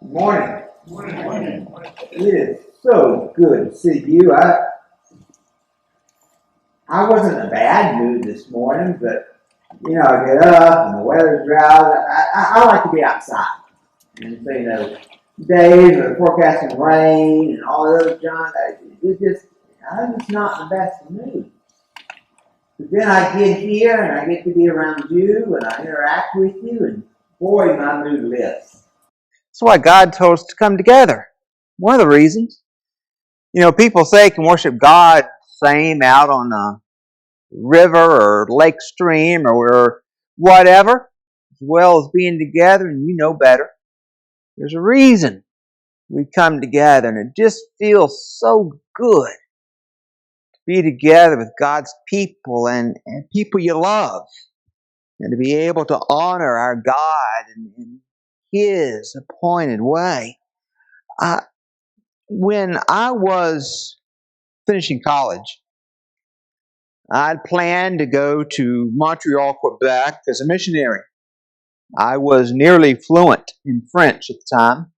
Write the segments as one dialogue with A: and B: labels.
A: Morning. It is so good to see you. I wasn't in a bad mood this morning, but I get up and the weather's drowsy. I like to be outside. And so, days are forecasting rain and all those junk. I'm just not in the best mood. But then I get here and I get to be around you and I interact with you, and boy, my mood lifts. That's why God told us to come together. One of the reasons. People say can worship God same out on a river or lake stream or whatever, as well as being together, and you know better. There's a reason we come together, and it just feels so good to be together with God's people and people you love, and to be able to honor our God in His appointed way. When I was finishing college, I'd planned to go to Montreal, Quebec as a missionary. I was nearly fluent in French at the time.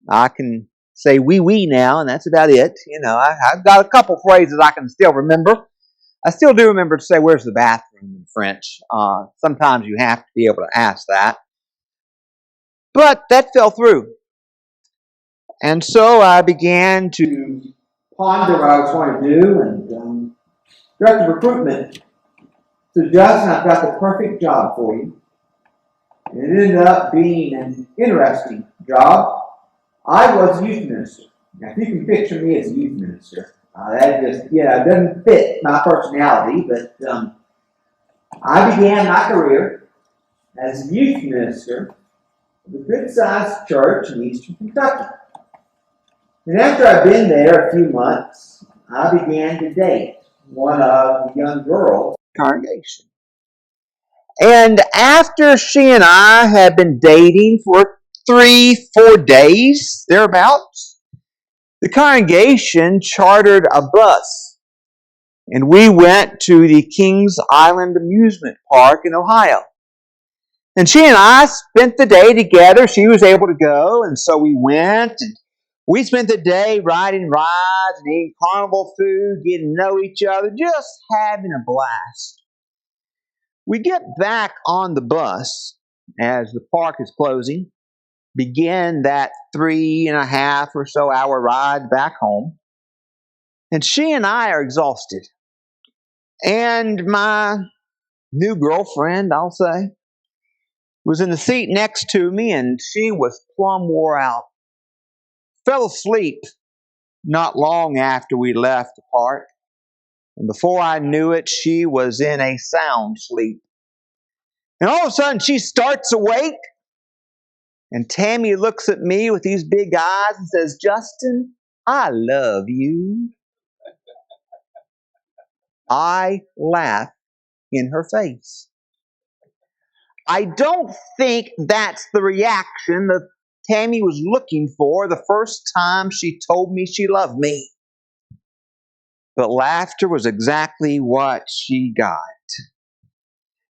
A: I can say oui, oui now, and that's about it. I've got a couple phrases I can still remember. I still do remember to say, where's the bathroom in French? Sometimes you have to be able to ask that. But that fell through. And so I began to ponder what I was going to do, and director of recruitment. So, Justin, I've got the perfect job for you. And it ended up being an interesting job. I was a youth minister. Now, if you can picture me as a youth minister, that just, it doesn't fit my personality, but I began my career as a youth minister of a good-sized church in eastern Kentucky. And after I'd been there a few months, I began to date one of the young girls in the congregation. And after she and I had been dating for 3-4 days, thereabouts, the congregation chartered a bus, and we went to the Kings Island Amusement Park in Ohio. And she and I spent the day together. She was able to go, and so we went, and we spent the day riding rides and eating carnival food, getting to know each other, just having a blast. We get back on the bus as the park is closing, begin that 3.5 or so hour ride back home, and she and I are exhausted. And my new girlfriend, I'll say, was in the seat next to me, and she was plumb wore out. Fell asleep not long after we left the park, and before I knew it, she was in a sound sleep. And all of a sudden, she starts awake, and Tammy looks at me with these big eyes and says, "Justin, I love you." I laugh in her face. I don't think that's the reaction that Tammy was looking for the first time she told me she loved me. But laughter was exactly what she got.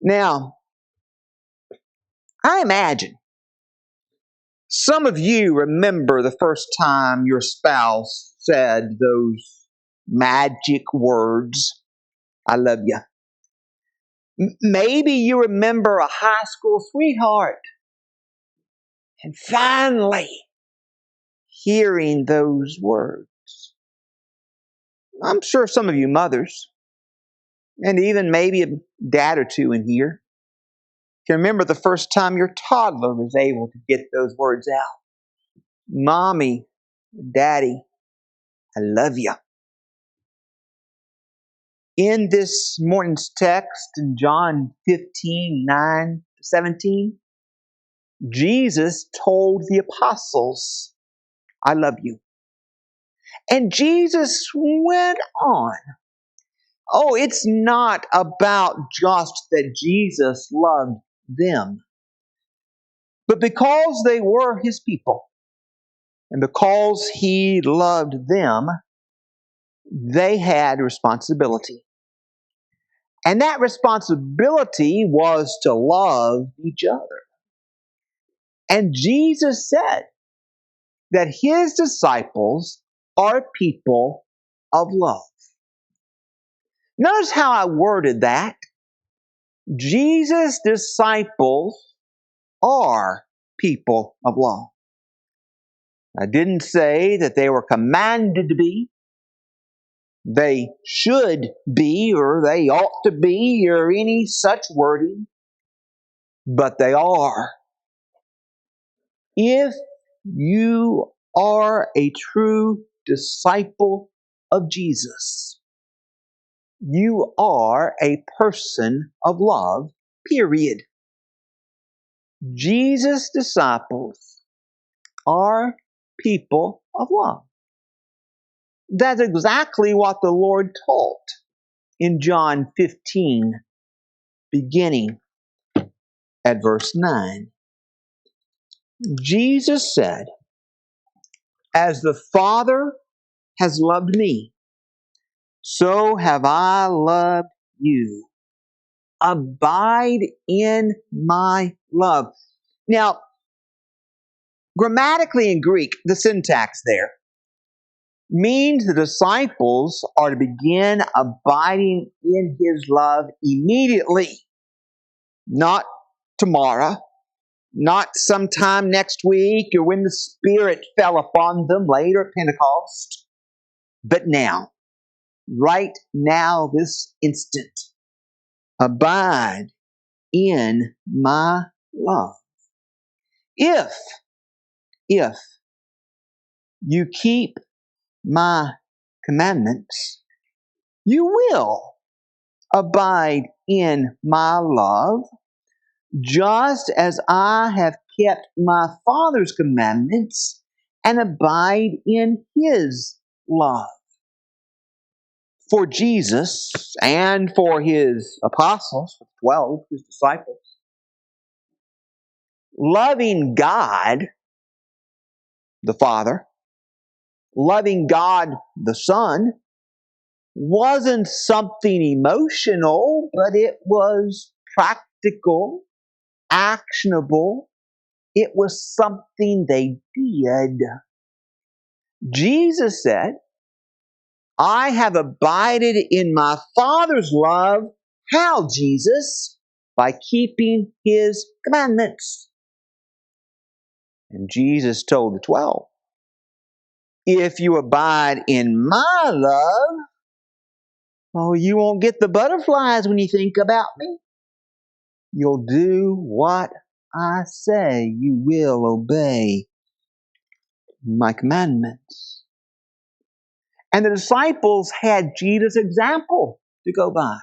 A: Now, I imagine some of you remember the first time your spouse said those magic words, "I love you." Maybe you remember a high school sweetheart. And finally, hearing those words. I'm sure some of you mothers, and even maybe a dad or two in here, can remember the first time your toddler was able to get those words out. "Mommy, Daddy, I love you." In this morning's text in John 15:9-17, Jesus told the apostles, "I love you." And Jesus went on. Oh, it's not about just that Jesus loved them, but because they were His people, and because He loved them, they had responsibility. And that responsibility was to love each other. And Jesus said, that his disciples are people of love. Notice how I worded that. Jesus' disciples are people of love. I didn't say that they were commanded to be, they should be, or they ought to be, or any such wording, but they are. If you are a true disciple of Jesus, you are a person of love, period. Jesus' disciples are people of love. That's exactly what the Lord taught in John 15, beginning at verse 9. Jesus said, "As the Father has loved me, so have I loved you. Abide in my love." Now, grammatically in Greek, the syntax there means the disciples are to begin abiding in his love immediately, not tomorrow, not sometime next week or when the Spirit fell upon them later at Pentecost, but now, right now, this instant. Abide in my love. If you keep my commandments, you will abide in my love, just as I have kept my Father's commandments and abide in his love. For Jesus and for his apostles, 12, his disciples, loving God the Father, loving God the Son, wasn't something emotional, but it was practical, actionable. It was something they did. Jesus said, "I have abided in my Father's love." How, Jesus? By keeping his commandments. And Jesus told the 12, "If you abide in my love, oh, you won't get the butterflies when you think about me. You'll do what I say. You will obey my commandments." And the disciples had Jesus' example to go by.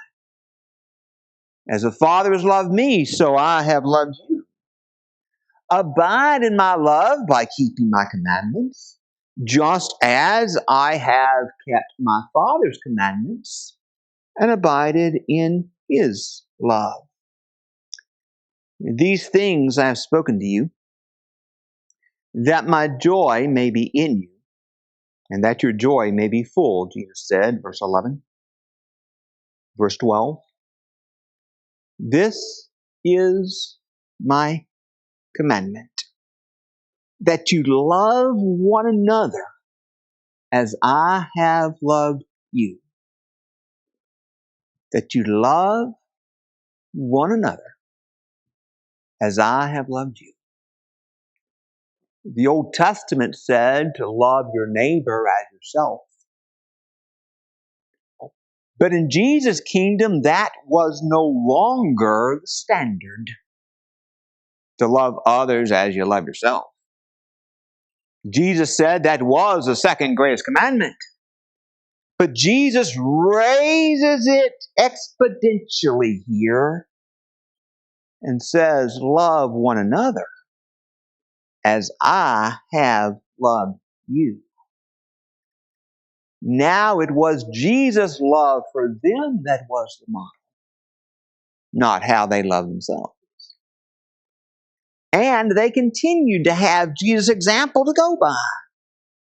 A: As the Father has loved me, so I have loved you. Abide in my love by keeping my commandments, just as I have kept my Father's commandments and abided in his love. These things I have spoken to you, that my joy may be in you, and that your joy may be full, Jesus said, verse 11. Verse 12. This is my commandment, that you love one another as I have loved you. That you love one another as I have loved you. The Old Testament said to love your neighbor as yourself. But in Jesus' kingdom, that was no longer the standard. To love others as you love yourself. Jesus said that was the second greatest commandment. But Jesus raises it exponentially here and says, love one another as I have loved you. Now it was Jesus' love for them that was the model, not how they loved themselves. And they continued to have Jesus' example to go by.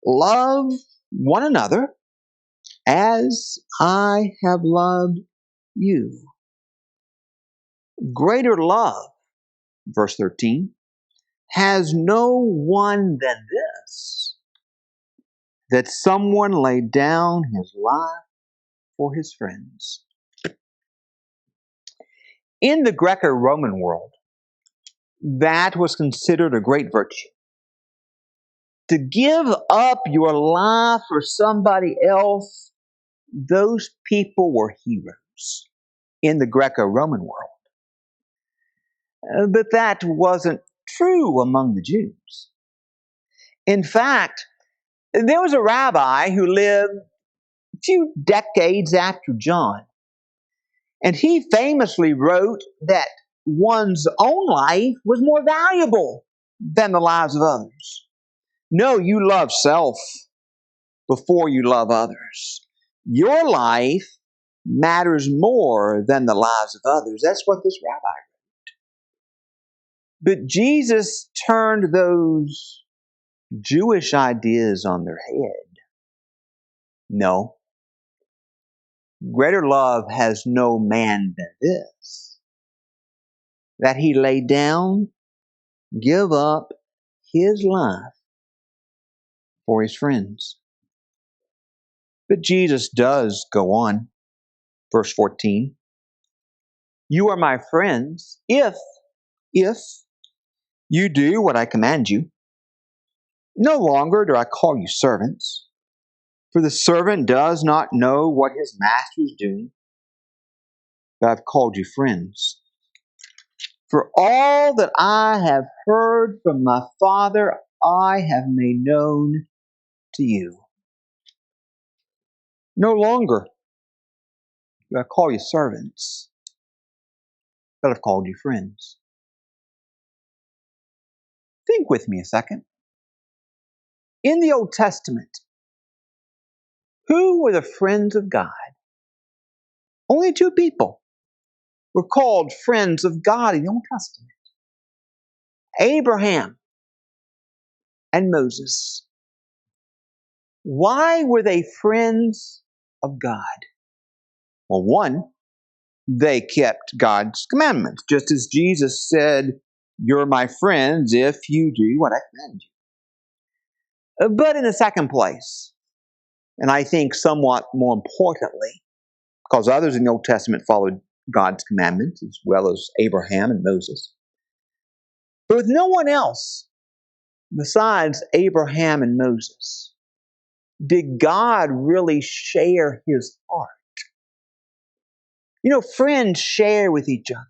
A: Love one another as I have loved you. Greater love, verse 13, has no one than this, that someone laid down his life for his friends. In the Greco-Roman world, that was considered a great virtue. To give up your life for somebody else, those people were heroes in the Greco-Roman world. But that wasn't true among the Jews. In fact, there was a rabbi who lived a few decades after John, and he famously wrote that one's own life was more valuable than the lives of others. No, you love self before you love others. Your life matters more than the lives of others. That's what this rabbi wrote. But Jesus turned those Jewish ideas on their head. No. Greater love has no man than this, that he lay down, give up his life for his friends. But Jesus does go on. Verse 14. You are my friends if you do what I command you. No longer do I call you servants, for the servant does not know what his master is doing, but I've called you friends. For all that I have heard from my Father, I have made known to you. No longer do I call you servants, but I've called you friends. Think with me a second. In the Old Testament, who were the friends of God? Only two people were called friends of God in the Old Testament. Abraham and Moses. Why were they friends of God? Well, one, they kept God's commandments, just as Jesus said, you're my friends if you do what I command you. But in the second place, and I think somewhat more importantly, because others in the Old Testament followed God's commandments as well as Abraham and Moses, but with no one else besides Abraham and Moses did God really share his heart. You know, friends share with each other.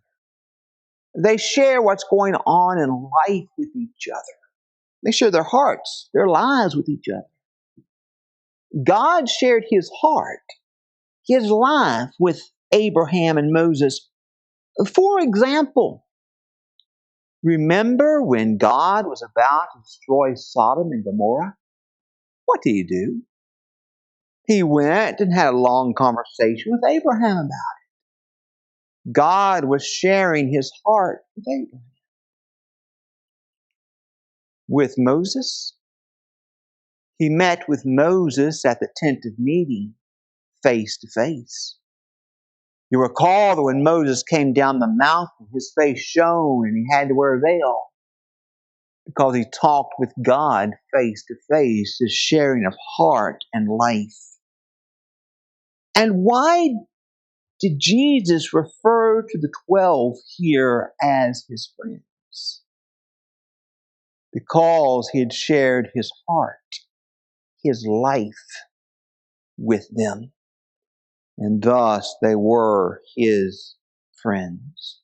A: They share what's going on in life with each other. They share their hearts, their lives with each other. God shared his heart, his life with Abraham and Moses. For example, remember when God was about to destroy Sodom and Gomorrah? What did he do? He went and had a long conversation with Abraham about it. God was sharing his heart with Abraham. With Moses, he met with Moses at the tent of meeting, face to face. You recall that when Moses came down the mountain, his face shone and he had to wear a veil because he talked with God face to face, his sharing of heart and life. And why did Jesus refer to the 12 here as his friends? Because he had shared his heart, his life with them. And thus they were his friends.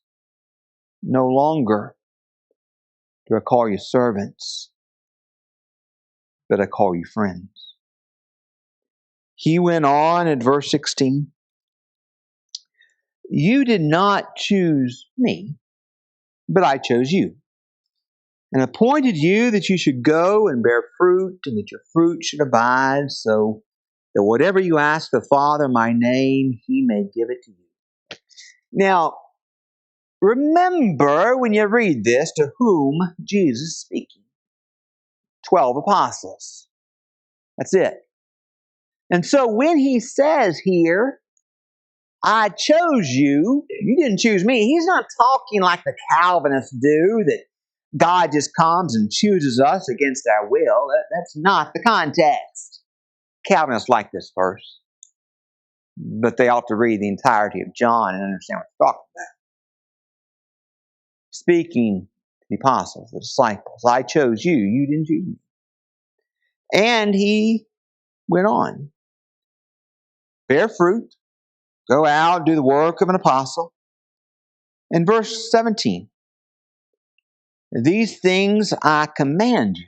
A: No longer do I call you servants, but I call you friends. He went on at verse 16. You did not choose me, but I chose you, and appointed you that you should go and bear fruit, and that your fruit should abide, so that whatever you ask the Father in my name, he may give it to you. Now, remember when you read this to whom Jesus is speaking. 12 apostles. That's it. And so when he says here, I chose you, you didn't choose me, he's not talking like the Calvinists do, that God just comes and chooses us against our will. That's not the context. Calvinists like this verse, but they ought to read the entirety of John and understand what it's talking about. Speaking to the apostles, the disciples, I chose you, you didn't choose me. And he went on. Bear fruit, go out, do the work of an apostle. In verse 17, these things I command you,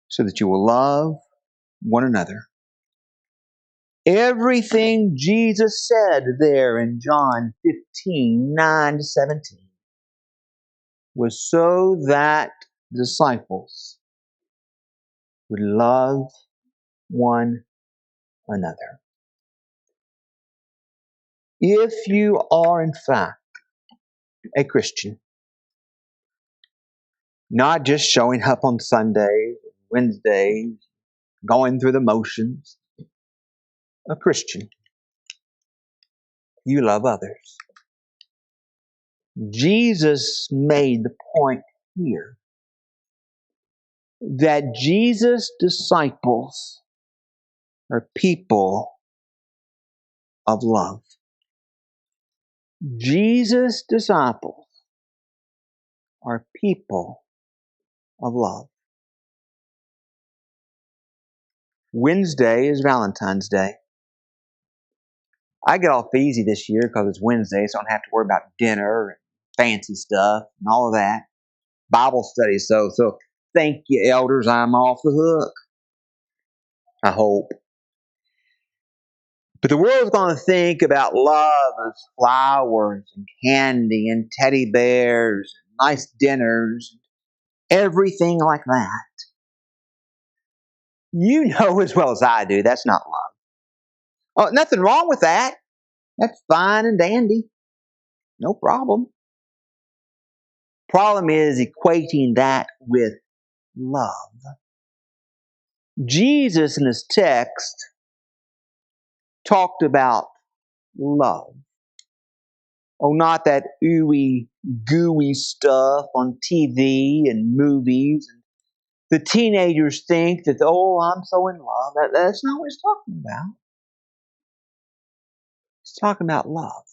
A: so that you will love one another. Everything Jesus said there in John 15, 9 to 17 was so that disciples would love one another. If you are in fact a Christian, not just showing up on Sundays, Wednesdays, going through the motions, a Christian, you love others. Jesus made the point here that Jesus' disciples are people of love. Jesus' disciples are people of love. Wednesday is Valentine's Day. I get off easy this year because it's Wednesday, so I don't have to worry about dinner and fancy stuff and all of that. Bible study, so thank you, elders, I'm off the hook. I hope. But the world's going to think about love as flowers and candy and teddy bears, and nice dinners, everything like that. You know as well as I do, that's not love. Oh, nothing wrong with that. That's fine and dandy. No problem. Problem is equating that with love. Jesus in this text talked about love. Oh, not that ooey, gooey stuff on TV and movies. The teenagers think that, oh, I'm so in love. That's not what he's talking about. He's talking about love.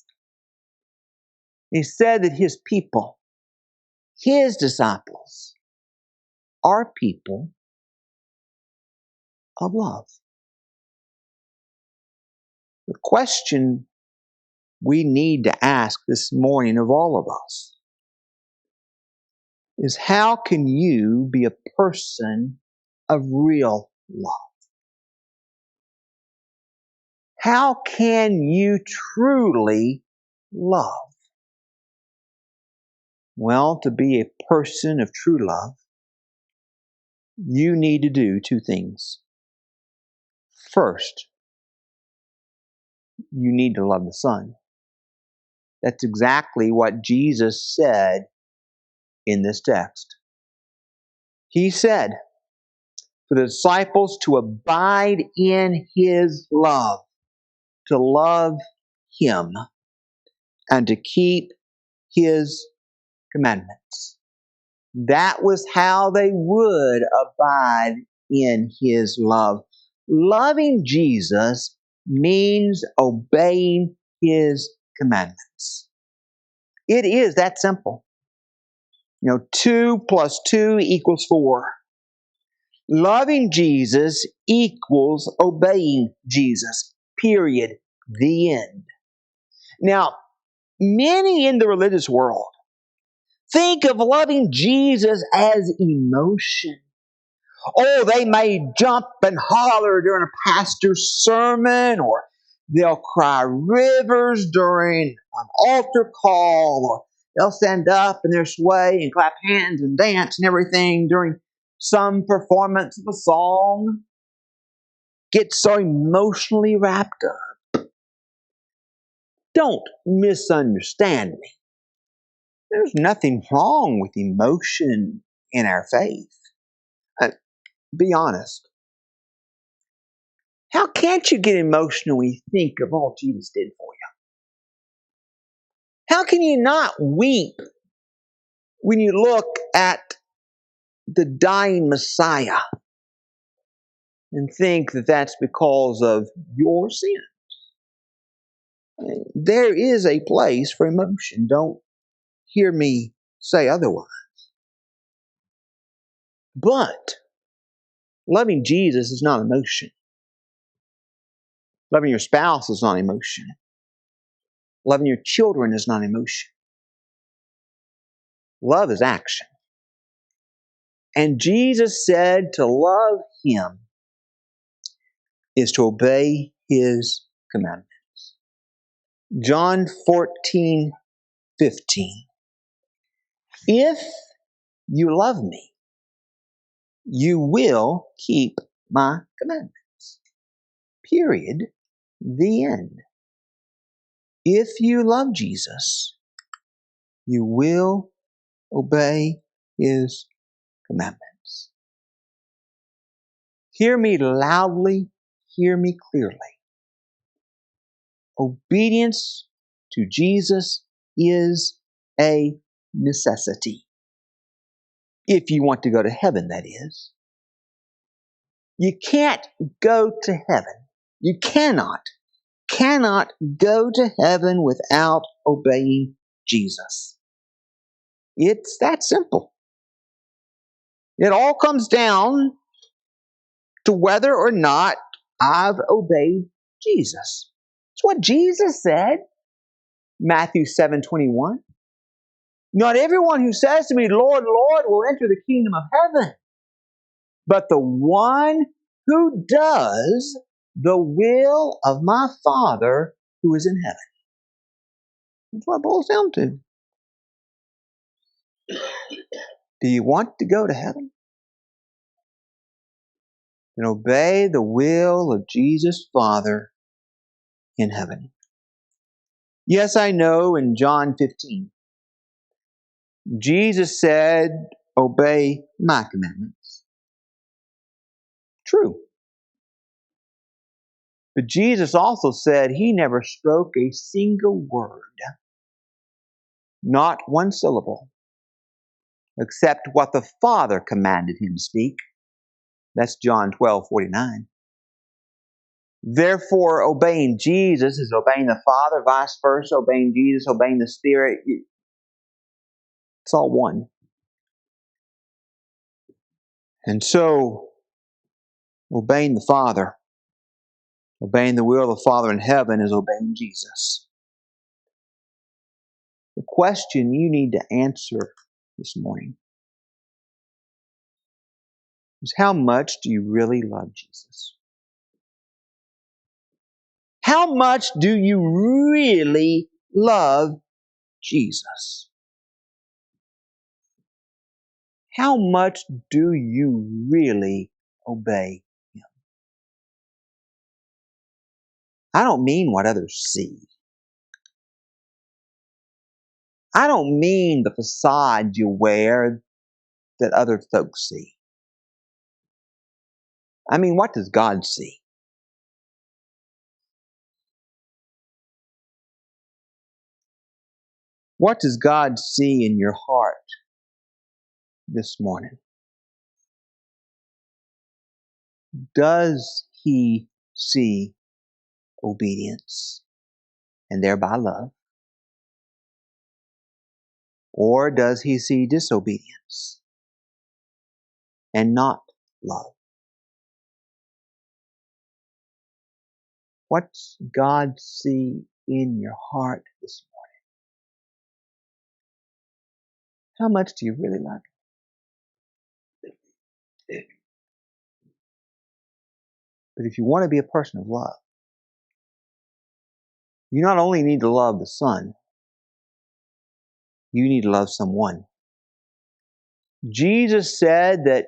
A: He said that his people, his disciples, are people of love. The question we need to ask this morning of all of us is, how can you be a person of real love? How can you truly love? Well, to be a person of true love, you need to do two things. First, you need to love the Son. That's exactly what Jesus said in this text. He said for the disciples to abide in His love, to love Him, and to keep His commandments. That was how they would abide in His love. Loving Jesus means obeying His commandments. It is that simple. 2 plus 2 equals 4. Loving Jesus equals obeying Jesus. Period. The end. Now, many in the religious world think of loving Jesus as emotion. Oh, they may jump and holler during a pastor's sermon, or they'll cry rivers during an altar call, or they'll stand up in their sway and clap hands and dance and everything during some performance of a song. Get so emotionally wrapped up. Don't misunderstand me. There's nothing wrong with emotion in our faith. Be honest. How can't you get emotional when you think of all Jesus did for you? How can you not weep when you look at the dying Messiah and think that that's because of your sin. There is a place for emotion. Don't hear me say otherwise. But loving Jesus is not emotion. Loving your spouse is not emotion. Loving your children is not emotion. Love is action. And Jesus said to love Him is to obey His commandments. John 14:15. If you love me, you will keep my commandments. Period. The end. If you love Jesus, you will obey His commandments. Hear me loudly, hear me clearly. Obedience to Jesus is a necessity. If you want to go to heaven, that is. You can't go to heaven. You cannot go to heaven without obeying Jesus. It's that simple. It all comes down to whether or not I've obeyed Jesus. It's what Jesus said. Matthew 7:21. Not everyone who says to me, Lord, Lord, will enter the kingdom of heaven, but the one who does the will of my Father who is in heaven. That's what it boils down to. Do you want to go to heaven? Then obey the will of Jesus Father in heaven. Yes, I know in John 15, Jesus said, obey my commandments. True. But Jesus also said He never spoke a single word, not one syllable, except what the Father commanded Him to speak. That's John 12:49. Therefore, obeying Jesus is obeying the Father, vice versa, obeying Jesus, obeying the Spirit. It's all one. And so, obeying the Father, obeying the will of the Father in heaven is obeying Jesus. The question you need to answer this morning is, how much do you really love Jesus? How much do you really love Jesus? How much do you really obey Him? I don't mean what others see. I don't mean the facade you wear that other folks see. I mean, what does God see? What does God see in your heart this morning? Does He see obedience and thereby love? Or does He see disobedience and not love? What's God see in your heart this morning? How much do you really love Him? But if you want to be a person of love, you not only need to love the Son, you need to love someone. Jesus said that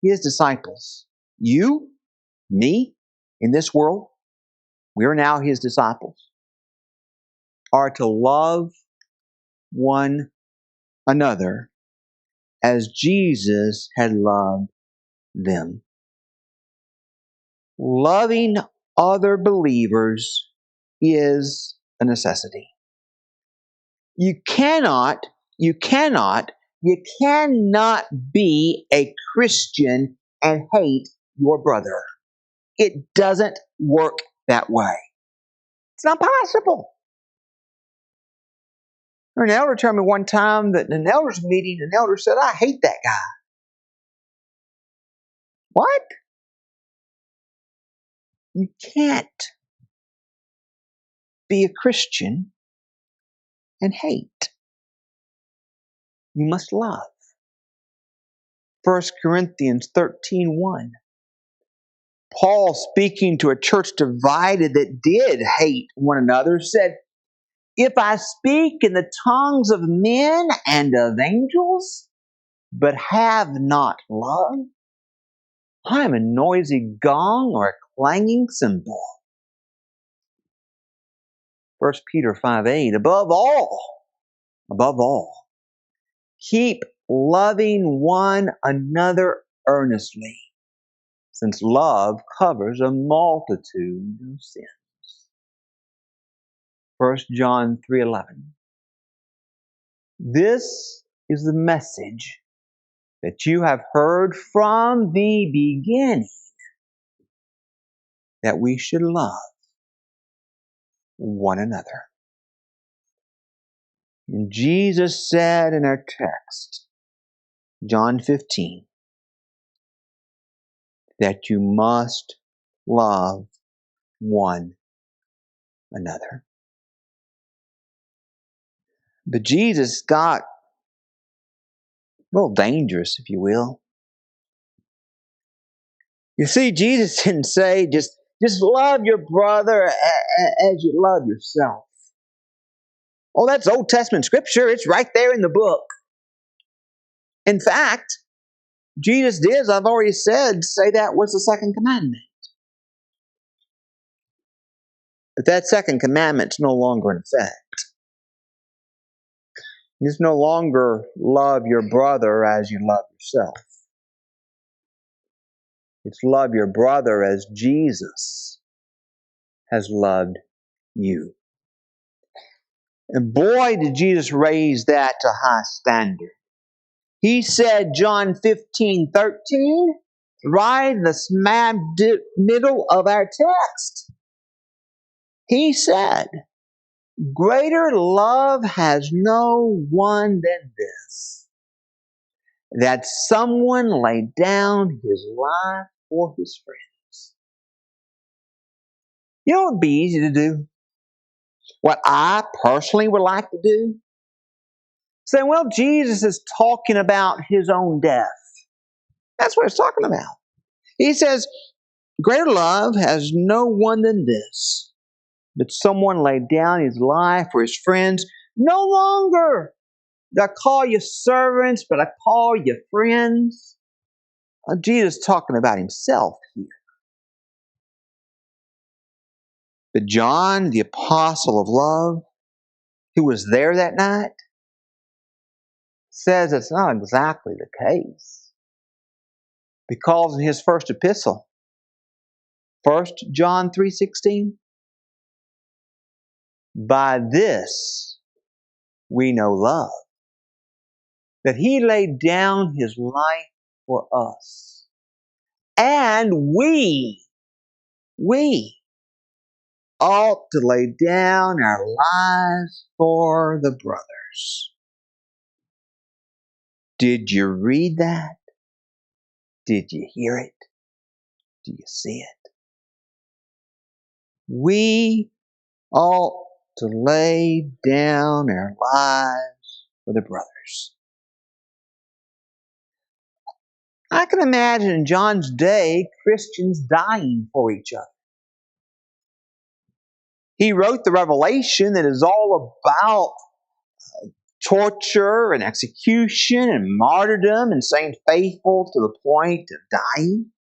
A: His disciples, you, me, in this world, we are now His disciples, are to love one another as Jesus had loved them. Loving other believers is a necessity. You cannot be a Christian and hate your brother. It doesn't work that way. It's not possible. An elder told me one time that in an elders meeting, an elder said, "I hate that guy." What? You can't be a Christian and hate. You must love. 1 Corinthians 13:1. Paul, speaking to a church divided that did hate one another, said, "If I speak in the tongues of men and of angels, but have not love, I am a noisy gong or a clanging cymbal." 1 Peter 5:8. Above all, keep loving one another earnestly, since love covers a multitude of sins. 1 John 3:11. This is the message that you have heard from the beginning, that we should love one another. And Jesus said in our text, John 15, that you must love one another. But Jesus got a little dangerous, if you will. You see, Jesus didn't say just love your brother as you love yourself. Oh, that's Old Testament scripture. It's right there in the book. In fact, Jesus did, as I've already said, say that was the second commandment. But that second commandment's no longer in effect. It's no longer love your brother as you love yourself. It's love your brother as Jesus has loved you. And boy, did Jesus raise that to a high standard. He said, John 15:13, right in the smack middle of our text. He said, "Greater love has no one than this, that someone lay down his life for his friends." You know what would be easy to do? What I personally would like to do? Say, well, Jesus is talking about his own death. That's what he's talking about. He says, "Greater love has no one than this, that someone laid down his life for his friends. No longer do I call you servants, but I call you friends." Jesus is talking about himself here. But John, the apostle of love, who was there that night, says it's not exactly the case. Because in his first epistle, 1 John 3:16, "By this we know love, that he laid down his life for us. And we ought to lay down our lives for the brothers." Did you read that? Did you hear it? Do you see it? We ought to lay down our lives for the brothers. I can imagine in John's day Christians dying for each other. He wrote the Revelation that is all about torture and execution and martyrdom and staying faithful to the point of dying.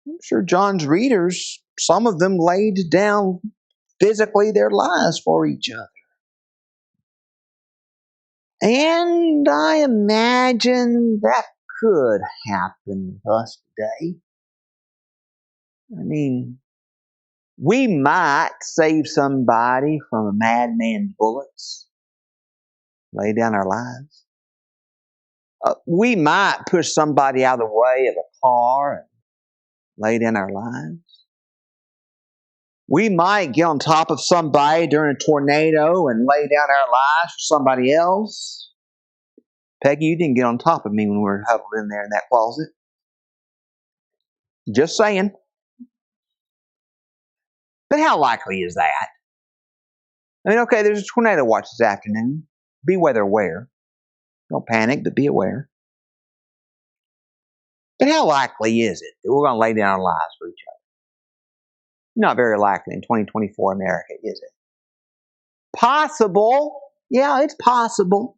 A: I'm sure John's readers, some of them laid down physically their lives for each other. And I imagine that could happen to us today. I mean, we might save somebody from a madman's bullets, lay down our lives. We might push somebody out of the way of a car and lay down our lives. We might get on top of somebody during a tornado and lay down our lives for somebody else. Peggy, you didn't get on top of me when we were huddled in there in that closet. Just saying. But how likely is that? I mean, okay, there's a tornado watch this afternoon. Be weather aware. Don't panic, but be aware. But how likely is it that we're going to lay down our lives for each other? Not very likely in 2024 America, is it? Possible. Yeah, it's possible.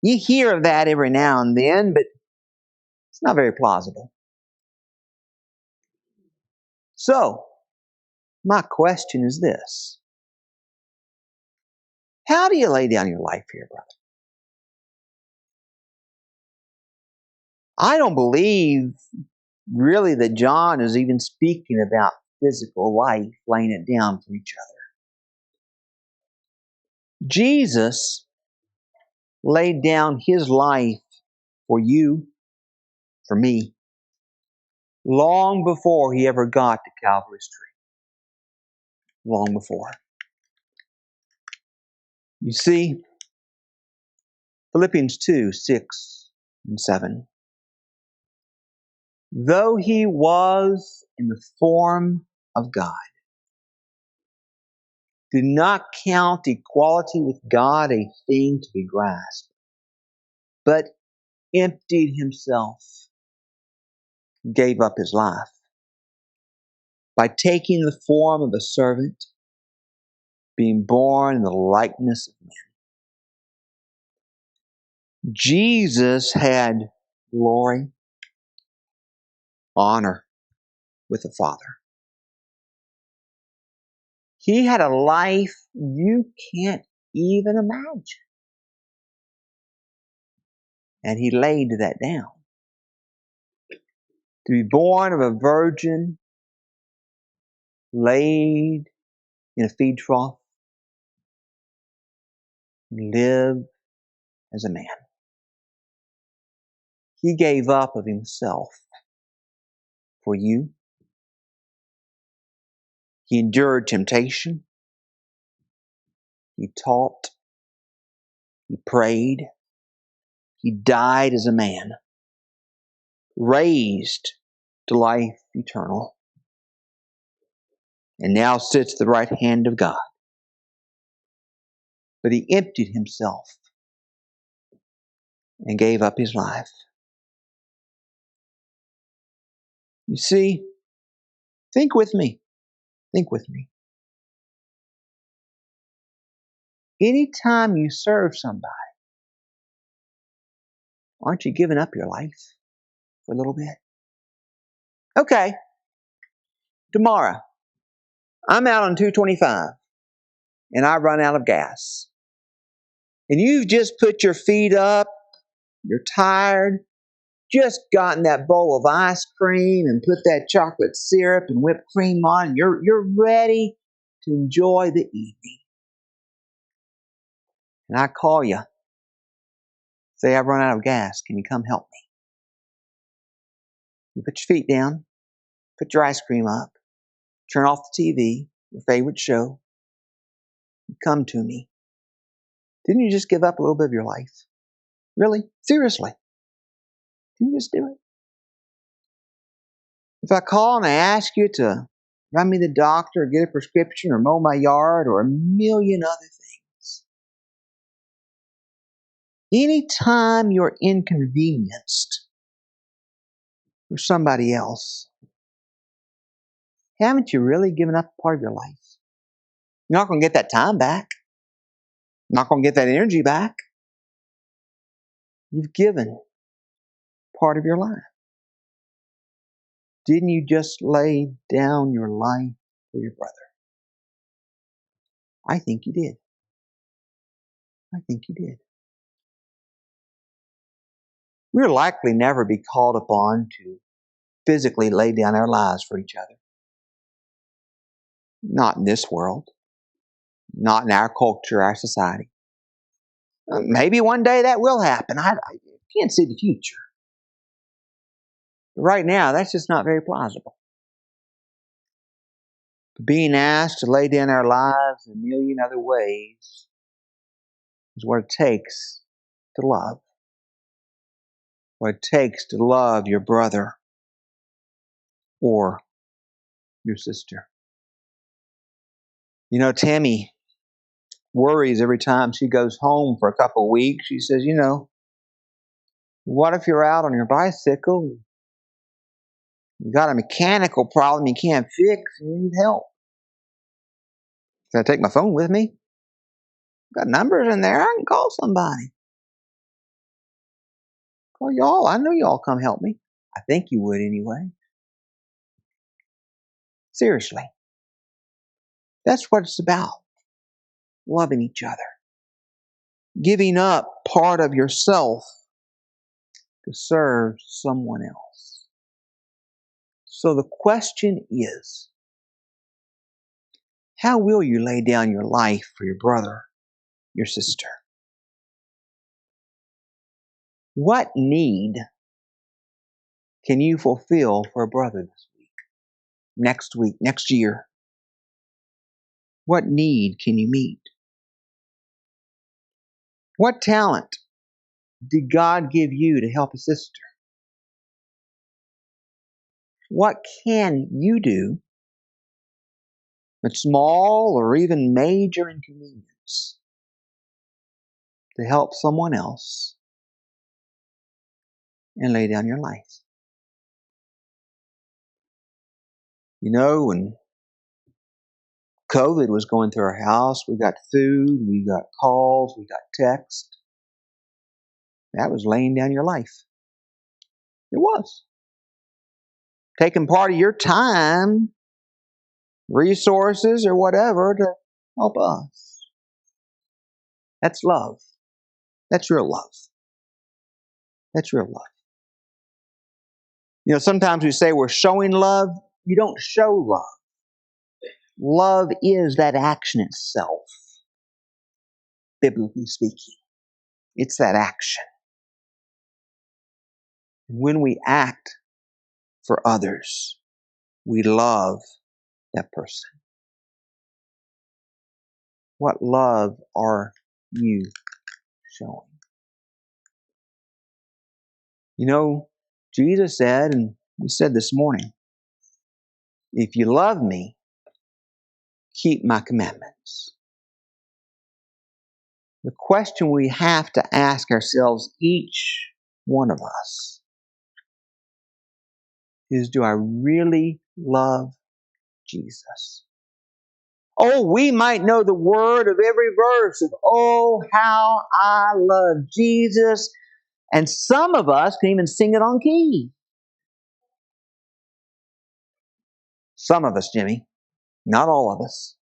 A: You hear of that every now and then, but it's not very plausible. So, my question is this. How do you lay down your life here, brother? I don't believe really that John is even speaking about physical life, laying it down for each other. Jesus laid down his life for you, for me, long before he ever got to Calvary's tree. Long before. You see, Philippians 2, 6 and 7. Though he was in the form of God, did not count equality with God a thing to be grasped, but emptied himself, gave up his life by taking the form of a servant, being born in the likeness of men. Jesus had glory, honor with the Father. He had a life you can't even imagine. And he laid that down. To be born of a virgin, laid in a feed trough, and live as a man. He gave up of himself for you. He endured temptation. He taught. He prayed. He died as a man, raised to life eternal, and now sits at the right hand of God. But he emptied himself and gave up his life. You see, think with me. Think with me. Anytime you serve somebody, aren't you giving up your life for a little bit? Okay, tomorrow, I'm out on 225 and I run out of gas. And you've just put your feet up, you're tired, just gotten that bowl of ice cream and put that chocolate syrup and whipped cream on, and you're ready to enjoy the evening. And I call you, say I've run out of gas, can you come help me? You put your feet down, put your ice cream up, turn off the TV, your favorite show, and come to me. Didn't you just give up a little bit of your life? Really? Seriously? Didn't you just do it? If I call and I ask you to run me to the doctor or get a prescription or mow my yard or a million other things, anytime you're inconvenienced for somebody else, haven't you really given up part of your life? You're not going to get that time back. You're not going to get that energy back. You've given part of your life. Didn't you just lay down your life for your brother? I think you did. I think you did. We'll likely never be called upon to physically lay down our lives for each other. Not in this world. Not in our culture, our society. Maybe one day that will happen. I can't see the future. Right now, that's just not very plausible. Being asked to lay down our lives in a million other ways is what it takes to love. What it takes to love your brother or your sister. You know, Tammy worries every time she goes home for a couple of weeks. She says, what if you're out on your bicycle? You got a mechanical problem you can't fix and you need help. Can I take my phone with me? Got numbers in there. I can call somebody. Call y'all. I know y'all come help me. I think you would anyway. Seriously. That's what it's about. Loving each other. Giving up part of yourself to serve someone else. So the question is, how will you lay down your life for your brother, your sister? What need can you fulfill for a brother this week, next year? What need can you meet? What talent did God give you to help a sister? What can you do with small or even major inconvenience to help someone else and lay down your life? You know, when COVID was going through our house, we got food, we got calls, we got text. That was laying down your life. It was. Taking part of your time, resources, or whatever to help us. That's love. That's real love. That's real love. You know, sometimes we say we're showing love. You don't show love. Love is that action itself, biblically speaking. It's that action. When we act for others, we love that person. What love are you showing? You know, Jesus said, and we said this morning, if you love me, keep my commandments. The question we have to ask ourselves, each one of us, is, do I really love Jesus? Oh, we might know the word of every verse of, oh, how I love Jesus. And some of us can even sing it on key. Some of us, Jimmy. Not all of us.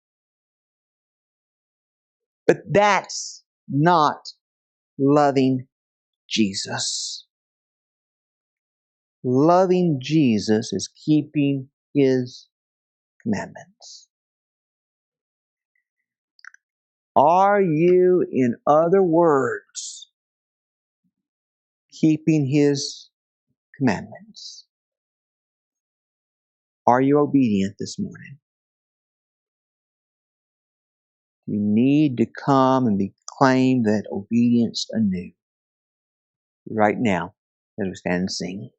A: But that's not loving Jesus. Loving Jesus is keeping His commandments. Are you, in other words, keeping His commandments? Are you obedient this morning? You need to come and claim that obedience anew right now as we stand and sing.